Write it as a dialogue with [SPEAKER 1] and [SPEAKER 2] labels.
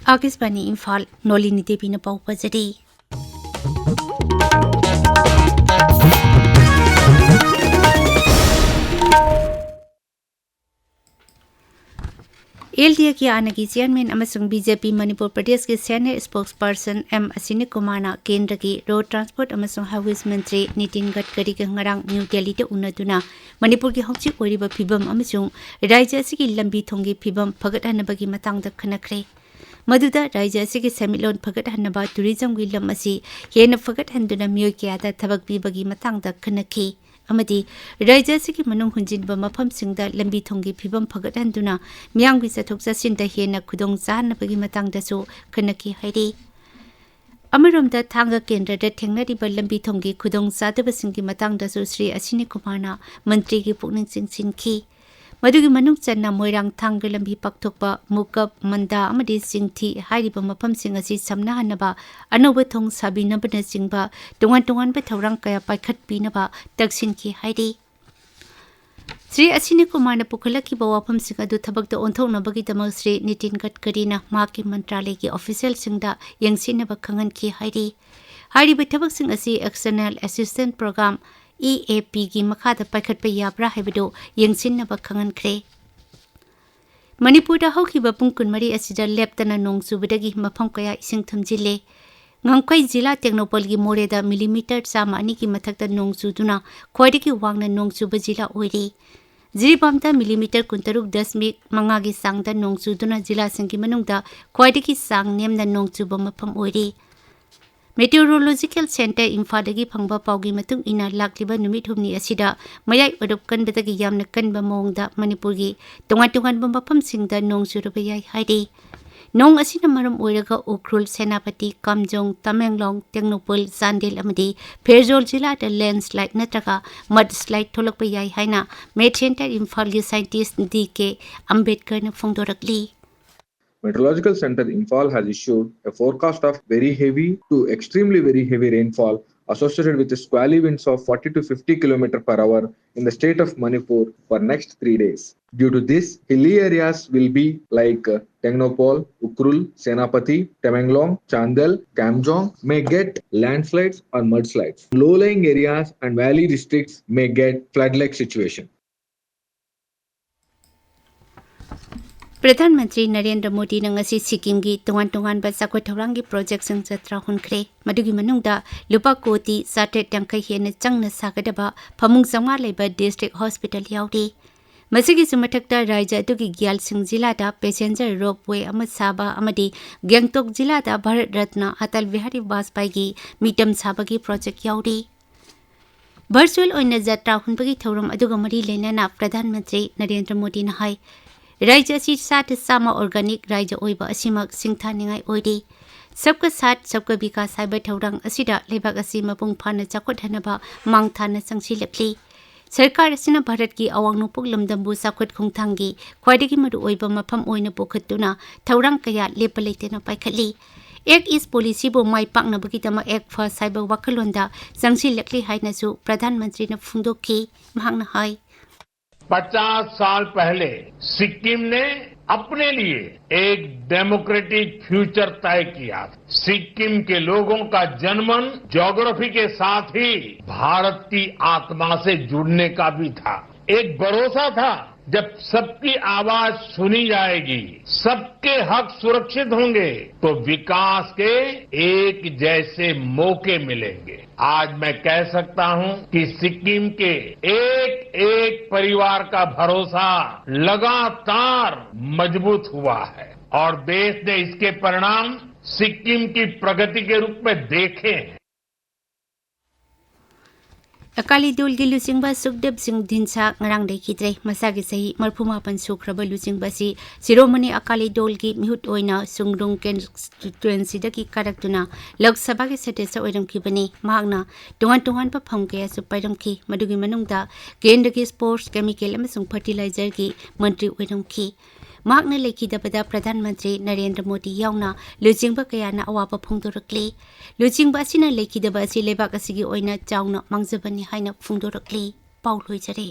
[SPEAKER 1] Akisbani Imphal Nolini Devi na pau pajari. LDA की आनगी chairman अमसुंग BJP Manipur प्रदेश के senior spokesperson M असिनी कुमारना केंद्र की road transport अमसुंग highways मंत्री नितिन गडकरी के ngarang न्यू दिल्ली ते उन्नदुना मणिपुर की हौचिक ओरिबा फिबम अमसुंग राज्य असि लंबी थोंगी फिबम फगटहनबगी मतंगदा खनखरे मधुदा राज्य असि सेमिलोन फगटहनबा टूरिज्म की लम असि हेन फगटहनदुना मियोय क्यादा थबक पीबगी मतंगदा खनखी अमदी राज्य असि मनुंग हुंजिनबा मफमसिंगदा लंबी थोंगी फिबम फगटहनदुना मियांगी चथोक चसिनदा हेन खुदोंग चाहनबगी मतंगदासु खनखी हाइरी अमरोमदा थांगा केंद्रदा थेंगनरिबा लंबी थोंगी खुदोंग चादबसिंगी मतंगदासु श्री असिनी कुमारना मंत्री की पुकनिंग चिंखी मधुगी मनुंग चन्ना मोइरांग थांग लंबी पक्थोकबा मुकब मंदा अमदी सिंगथी हाइरिबा मफमसिंग असि समनाहनबा अनोबा थोंग साबिनबना चिंगबा तोंगान थौरांग कया पाइखटपीनबा तक्सिनखी हाइरी श्री असिनी कुमारना पुखलखिबा वाफमसिंग अदु थबकदा ओंथोकनबगीदमक श्री नितिन गडकरीना माकी मंत्रालय की ऑफिशियल सिंगदा यंगसिनबा खंगनखी हाइरी हाइरिबा थबकसिंग असि एक्सटर्नल असिस्टेंट प्रोग्राम EAP की मखादा पाइखटपा याब्रा हैबदो यंगसिनबा खंगनखरे मणिपुरदा हौखिबा पुंग कुनमरी असिदा लेप्तना नोंग चुबदगी मफम कया इसिंग थमजिले ngangkai जिला टेक्नोपोल की मोरेदा मिलीमीटर चामा अनी की मथक्ता नोंग चुदुना ख्वाइदगी वांगना नोंग चुबा जिला ओइरी जिरीबामदा मिलीमीटर 16.5 की सांगदा नोंग चुदुना जिला संगी मनुंगदा ख्वाइदगी सांग नेमना नोंग चुबा मफम ओइरी मेटेरोलॉजिकल सेंटर इम्फालदगी फंगबा पाउगी मतुंग इना लाक्लिबा नुमित हुमनी असिदा मयाई ओदप कनबदगी यामना कनबा मोंगदा मणिपुरगी तोंगान मफमसिंगदा नोंग चुरबा याई हाइदे नोंग असिना मरम ओइरगा उख्रुल सेनापति कामजोंग तमेंगलोंग टेक्नोपोल चांदेल अमदी फेरजोल जिला द लैंडस्लाइड नत्रगा मडस्लाइड थोलकपा याई हाइना मेट सेंटर इम्फाल की साइंटिस्ट DK अंबेडकर ने फोंदोरकली
[SPEAKER 2] Meteorological Center Imphal has issued a forecast of very heavy to extremely very heavy rainfall associated with squally winds of 40 to 50 km per hour in the state of Manipur for next 3 days. Due to this, hilly areas will be like Tengnopol, Ukrul, Senapati, Temenglong, Chandel, Kamjong may get landslides or mudslides. Low-lying areas and valley districts may get flood-like situation.
[SPEAKER 1] प्रधानमंत्री नरेंद्र मोदी नंगसी सिक्किम की तोंगान बच्चा थौरांगी project संग जत्रा हुनख्रे मदुगी मनुंगदा लुपा कोटी 7 हेन चंगना सागदबा फमुंग चंगा लेबा district hospital याउरी मसिगी सुमथक्ता राज्य अदुगी ग्यालसिंग जिलादा पैसेंजर रोपवे अम साबा अमदी गंगटोक जिलादा भारत रत्न अटल बिहारी वाजपेयी की मीटम साबगी प्रोजेक्ट याउरी वर्चुअल ओइना जत्रा हुनबगी थौरम अदुगा मरी लेना प्रधानमंत्री नरेंद्र मोदी न हाई राज्य असी साथ सामा ऑर्गेनिक राज्य ओइबा असिमक सिंथानिंगाई ओइरी सबका साथ सबका विकास हाइबा थौरांग असिदा लेबाक असी मपुंग फाना चाखोथनबा मांगथाना संगसिलक्ली सरकार असिना भारत की अवांग नोपुक लमदंबु साखोत खुंगथांगी ख्वाइदगी मरु ओइबा मफम ओइना पोखतुना थौरांग कया लेपा लेतेना पाइखली एक इस पॉलिसी बो माई पाकनबगीदमा एक फर्स्ट साइबा वखलोंदा संगसिलक्ली हाइनासु प्रधानमंत्री ने फुंदोकी मांगना हाई
[SPEAKER 3] 50 साल पहले सिक्किम ने अपने लिए एक डेमोक्रेटिक फ्यूचर तय किया। सिक्किम के लोगों का जनमन ज्योग्राफी के साथ ही भारत की आत्मा से जुड़ने का भी था। एक भरोसा था जब सबकी आवाज सुनी जाएगी, सबके हक सुरक्षित होंगे तो विकास के एक जैसे मौके मिलेंगे। आज मैं कह सकता हूं कि सिक्किम के एक एक परिवार का भरोसा लगातार मजबूत हुआ है और देश ने इसके परिणाम सिक्किम की प्रगति के रूप में देखे हैं।
[SPEAKER 1] अकाली दल की लुचिंबा सुखदेव सिंह दिनसा ngarang देखिद्रे मसागी सही मरफुमापन सुख्रबा लुचिंबा सी शिरोमणि अकाली दल की मिहुत ओइना सुंगरुंग कंस्टिट्युएंसी दकी कारक्तुना लोकसभा के सदस्य ओइरमखिबनी मागना तोंगान फम के सुपाइरमखि मदुगी मनुंगदा केंद्र की स्पोर्ट्स केमिकल अमसुंग फर्टिलाइजर की मंत्री ओइरमखि मागना लेखिदबदा प्रधानमंत्री नरेंद्र मोदी यावना लुचिंबा कयाना अवाबा फोंदोरक्ली लुचिंबा असिना लेखिदबा असि लेबाक असिगी ओइना चावना मांगजबनी हाइना फोंदोरक्ली पाउलोइजरे।